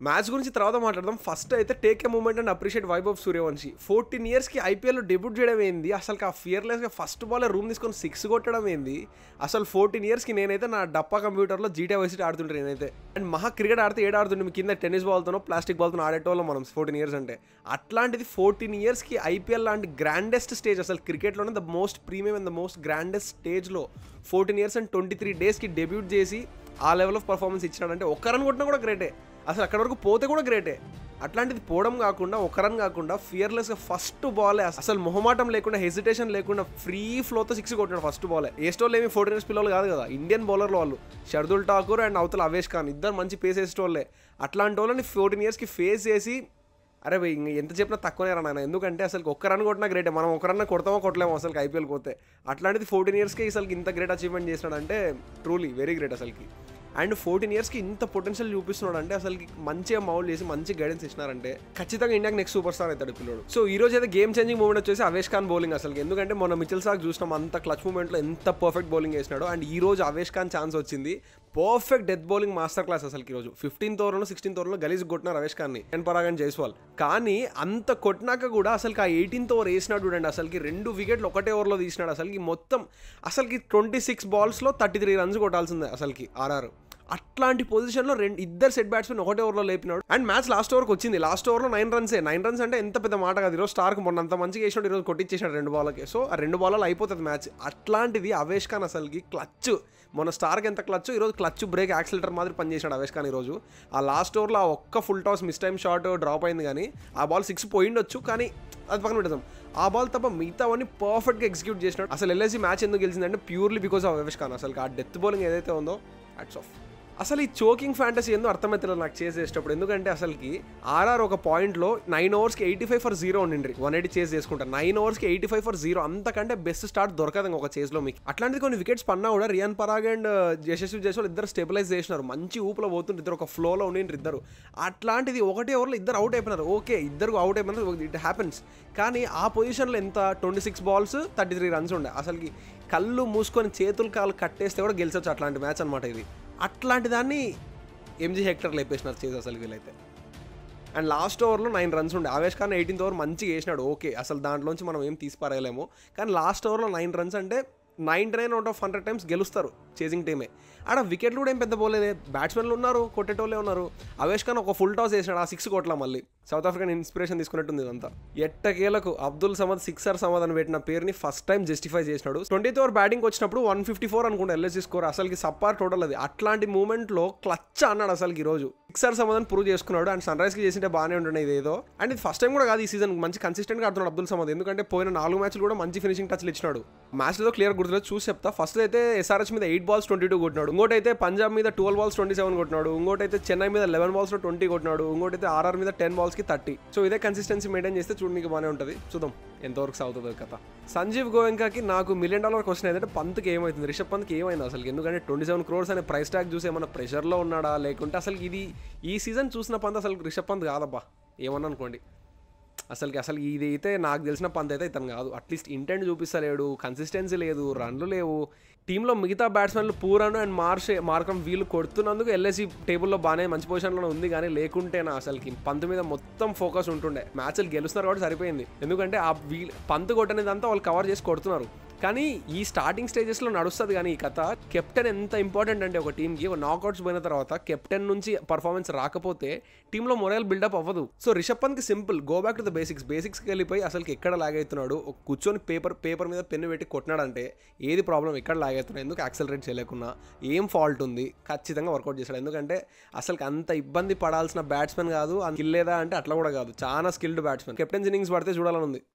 Match గురించి తర్వాత మాట్లాడదాం. ఫస్ట్ అయితే take a moment and appreciate Vaibhav Suryavanshi. 14 ఇయర్స్కి ఐపీఎల్లో డెబ్యూట్ చేయడం ఏంది, అసలు ఆ ఫియర్లెస్గా ఫస్ట్ బాల్ రూమ్ తీసుకొని 6 కొట్టడం ఏంది. అసలు 14 ఇయర్స్కి నేనైతే నా డప్పా కంప్యూటర్లో జీటీ వైసిటీ ఆడుతుంటే నేనైతే. అండ్ మహా క్రికెట్ ఆడితే ఆడుతుండే మీ కింద టెన్నిస్ బాల్తోనో ప్లాస్టిక్ బాల్తో ఆడేటోళ్ళం మనం 14 ఇయర్స్ అంటే. అట్లాంటిది 14 ఇయర్స్కి ఐపీఎల్ లాంటి గ్రాండెస్ట్ స్టేజ్, అసలు క్రికెట్లోనే the most premium and the most grandest స్టేజ్లో 14 ఇయర్స్ అండ్ 23 డేస్కి డెబ్యూట్ చేసి ఆ లెవెల్ ఆఫ్ పర్ఫార్మెన్స్ ఇచ్చినాడంటే ఒక రన్ కొట్టినా కూడా గ్రేటే, అసలు అక్కడ వరకు పోతే కూడా గ్రేటే. అట్లాంటిది పోవడం కాకుండా ఒక రన్ కాకుండా ఫియర్లెస్గా ఫస్ట్ బాలే అసలు మొహమాటం లేకుండా హెసిటేషన్ లేకుండా ఫ్రీ ఫ్లోతో 6 కొట్టినాడు ఫస్ట్ బాలే. ఏస్టోళ్ళు ఏమి 14 ఇయర్స్ పిల్లలు కాదు కదా, ఇండియన్ బౌలర్లు వాళ్ళు. షర్దుల్ ఠాకూర్ అండ్ అవతల అవేష్ ఖాన్ ఇద్దరు మంచి పేస్ వేసేటోళ్ళే. అట్లాంటి వాళ్ళని 14 ఇయర్స్కి ఫేస్ చేసి అరే భయ్ ఇంక ఎంత చెప్పినా తక్కువనే రా నాయన, ఎందుకంటే అసలు ఒక్క రన్ కొట్టినా గ్రేటే. మనం ఒక రన్ కొడతామో కొట్టలేమో అసలు ఐపీఎల్ పోతే. అట్లాంటిది 14 ఇయర్స్కి అసలు ఇంత గ్రేట్ అచీవ్మెంట్ చేసినాడంటే ట్రూలీ వెరీ గ్రేట్ అసలుకి. అండ్ 14 ఇయర్స్కి ఇంత పొటెన్షియల్ చూపిస్తున్నాడు అంటే అసలు మంచిగా మౌల్డ్ చేసి మంచి గైడెన్స్ ఇచ్చినారంటే ఖచ్చితంగా ఇండియాకి నెక్స్ట్ సూపర్ స్టార్ అవుతాడు పిల్లడు. సో ఈ రోజు అయితే గేమ్ చేంజింగ్ మూమెంట్ వచ్చేసి అవేష్ ఖాన్ బౌలింగ్ అసలు. ఎందుకంటే మొన్న మిచెల్ సాక్ చూసినాం అంత క్లచ్ మూమెంట్లో ఎంత పర్ఫెక్ట్ బౌలింగ్ వేసినాడు. అండ్ ఈ రోజు అవేష్ ఖాన్ ఛాన్స్ వచ్చింది, perfect death bowling master class అసలు. ఈ రోజు 15th ఓవర్లో 16th ఓవర్లో గలీజ్ కొట్టినారు అవేష్ ఖాన్ని, కెన్ పరాగ్ అండ్ జైస్వాల్. కానీ అంత కొట్టినాక కూడా అసలు ఆ 18th ఓవర్ వేసినాడు చూడండి, అసలుకి 2 వికెట్లు ఒకటే ఓవర్లో తీసినాడు. అసలుకి మొత్తం అసలుకి 26 బాల్స్లో 33 రన్స్ కొట్టాల్సిందే అసలుకి ఆర్ఆర్. అట్లాంటి పొజిషన్లో ఇద్దరు సెట్ బ్యాట్స్మెన్ ఒకటే ఓవర్లో లేపినాడు. అండ్ మ్యాచ్ లాస్ట్ ఓవర్కి వచ్చింది, లాస్ట్ ఓవర్లో 9 రన్సే. 9 రన్స్ అంటే ఎంత పెద్ద మాట కాదు. ఈరోజు స్టార్క్ మొన్న అంత మంచిగా వేసినాడు, ఈరోజు కొట్టించేసాడు 2 బాల్కి. సో ఆ 2 బాల్లో అయిపోతుంది మ్యాచ్. అట్లాంటిది అవేష్ ఖాన్ అసలుకి క్లచ్, మొన్న స్టార్క్ ఎంత క్లచ్, ఈరోజు క్లచ్ బ్రేక్ యాక్సిలేటర్ మాదిరి పనిచేసాడు అవేష్ ఖాన్ ఈరోజు. ఆ లాస్ట్ ఓవర్లో ఆ ఒక్క full toss miss time shot drop అయింది, కానీ ఆ బాల్ 6 పోయిండొచ్చు, కానీ అది పక్కన పెట్టేద్దాం. ఆ బాల్ తప్ప మిగతావన్నీ పర్ఫెక్ట్గా ఎగ్జిక్యూట్ చేసినాడు. అసలు ఎల్ఐసి మ్యాచ్ ఎందుకు గెలిచిందంటే purely because of Avesh Khan. అసలు ఆ డెత్ బౌలింగ్ ఏదైతే ఉందో హ్యాట్స్ ఆఫ్. అసలు ఈ చోకింగ్ ఫ్యాంటసీ ఏందో అర్థమవుతుంది నాకు చేసేటప్పుడు. ఎందుకంటే అసలుకి ఆర్ఆర్ ఒక పాయింట్లో 9 ఓవర్స్కి 85 for 0 ఉండిండ్రి, 180 చేజ్ చేసుకుంటారు. 9 ఓవర్స్కి 85 for 0, అంతకంటే బెస్ట్ స్టార్ట్ దొరకదు ఒక చేజ్లో మీకు. అట్లాంటిది కొన్ని వికెట్స్ పన్నా కూడా రియాన్ పరాగ్ అండ్ యశస్వి జైస్వాల్ ఇద్దరు స్టెబిలైజ్ చేసినారు, మంచి ఊపులో పోతుంటే ఇద్దరు ఒక ఫ్లోలో ఉండిండ్రు ఇద్దరు. అట్లాంటిది ఒకటే ఓవర్లో ఇద్దరు అవుట్ అయిపోయినారు. ఓకే ఇద్దరు అవుట్ అయిపోయినారు, ఇట్ హ్యాపెన్స్. కానీ ఆ పొజిషన్లో ఎంత 26 balls 33 runs ఉండే. అసలుకి కళ్ళు మూసుకొని చేతులు కాళ్ళు కట్టేస్తే కూడా గెలిచవచ్చు అట్లాంటి మ్యాచ్ అనమాట ఇది. అట్లాంటి దాన్ని ఎంజీ హెక్టర్ లేపేసినారు చేసి అసలు వీళ్ళైతే. అండ్ లాస్ట్ ఓవర్లో 9 runs ఉండే. అవేష్ ఖాన్ 18th ఓవర్ మంచిగా వేసినాడు, ఓకే అసలు దాంట్లోంచి మనం ఏం తీసిపారేయలేము. కానీ లాస్ట్ ఓవర్లో 9 runs అంటే 99 out of 100 times గెలుస్తారు చేసింగ్ టీమే. ఆడ వికెట్లు కూడా ఏం పెద్ద పోలేదే, బ్యాట్స్మెన్లు ఉన్నారు, కొట్టేటోళ్ళే ఉన్నారు. అవేష్ ఖాన్ ఒక ఫుల్ టాస్ వేసినాడు, ఆ 6 కొట్ల మళ్ళీ. సౌత్ ఆఫ్రికన్ ఇన్స్పిరేషన్ తీసుకున్నట్టుంది ఇదంతా. ఎట్టకేలకు అబ్దుల్ సమద్ 6 సమాధానం పెట్టిన పేరుని ఫస్ట్ టైం జస్టిఫై చేసినాడు. 20th ఓవర్ బ్యాటింగ్ వచ్చినప్పుడు 154 అనుకుంటా ఎల్ఎస్సీ స్కోర్, అసలుకి సప్పార్ టోటల్ అది. అట్లాంటి మూమెంట్లో క్లచ్ అన్నాడు అసలుకి ఈరోజు. 6 సమాధానం ప్రూవ్ చేసుకున్నాడు. అండ్ సన్ రైజ్కి చేసింటే బాగానే ఉంటుండే ఇదేదో. అండ్ ఇది ఫస్ట్ టైం కూడా కాదు ఈ సీజన్, మంచి కన్సిస్టెంట్గా ఆడుతున్నాడు అబ్దుల్ సమద్. ఎందుకంటే పోయిన 4 మ్యాచ్లు కూడా మంచి ఫినిషింగ్ టచ్లు ఇచ్చినాడు. మ్యాచ్లో క్లియర్ గుర్తులేదు, చూసి చెప్తా. ఫస్ట్ అయితే ఎస్ఆర్హెచ్ మీద 8 balls 22 కొట్టినాడు. ఇంకోటి అయితే పంజాబ్ మీద 12 balls 27 కొట్టినాడు. ఇంకోటి అయితే చెన్నై మీద 11 balls 20 కొట్టినాడు. ఇంకోటి అయితే ఆర్ఆర్ మీద 10 balls 30. సో ఇదే కన్సిస్టెన్సీ మెయింటైన్ చేస్తే చూడడానికి బాగానే ఉంటుంది. చూద్దాం ఎంతవరకు సాగుతుంది కథ. సంజీవ్ గోయంకాకి నాకు $1 million క్వశ్చన్ ఏంటంటే పంత్కి ఏమవుతుంది, రిషబ్ పంత్కి ఏమైంది అసలు. ఎందుకంటే 27 crores అనే ప్రైస్ ట్యాగ్ చూసి ఏమన్నా ప్రెషర్లో ఉన్నాడా, లేకుంటే అసలు ఇది ఈ సీజన్ చూసిన పంత్ అసలు రిషబ్ పంత్ కాదబ్బా, ఏమన్నా అనుకోండి. అసలు ఇది అయితే నాకు తెలిసిన పంత్ అయితే ఇతను కాదు. అట్లీస్ట్ ఇంటెంట్ చూపిస్తలేడు, కన్సిస్టెన్సీ లేదు, రన్లు లేవు. టీంలో మిగతా బ్యాట్స్మెన్లు పూరన్ అండ్ మార్కమ్ వీళ్ళు కొడుతున్నందుకు ఎల్ఐసి టేబుల్లో బాగానే మంచి పొజిషన్లో ఉంది. కానీ లేకుంటేనా అసలుకి పంత్ మీద మొత్తం ఫోకస్ ఉంటుండే. మ్యాచ్లు గెలుస్తున్నారు కాబట్టి సరిపోయింది, ఎందుకంటే ఆ పంత్ కొట్టనేదంతా వాళ్ళు కవర్ చేసి కొడుతున్నారు. కానీ ఈ స్టార్టింగ్ స్టేజెస్లో నడుస్తుంది. కానీ ఈ కథ కెప్టెన్ ఎంత ఇంపార్టెంట్ అంటే ఒక టీంకి నాకౌట్స్ పోయిన తర్వాత కెప్టెన్ నుంచి పర్ఫార్మెన్స్ రాకపోతే టీంలో మొరల్ బిల్డప్ అవ్వదు. సో రిషబ్ పంత్కి simple, go back to the బేసిక్స్కి వెళ్ళిపోయి అసలుకి ఎక్కడ లాగ్ అవుతున్నాడు, కూర్చొని పేపర్ మీద పెన్ను పెట్టి కొట్టినాడంటే ఏది ప్రాబ్లం, ఎక్కడ లాగ్ అవుతున్నాడు, ఎందుకు యాక్సలరేట్ చేయలేకున్నా, ఏం ఫాల్ట్ ఉంది, ఖచ్చితంగా వర్కౌట్ చేశాడు. ఎందుకంటే అసలుకి అంత ఇబ్బంది పడాల్సిన బ్యాట్స్మెన్ కాదు. స్కిల్ లేదా అంటే అట్లా కూడా కాదు, చాలా స్కిల్డ్ బ్యాట్స్మెన్. కెప్టెన్స్ ఇన్నింగ్స్ పడితే చూడాలని ఉంది.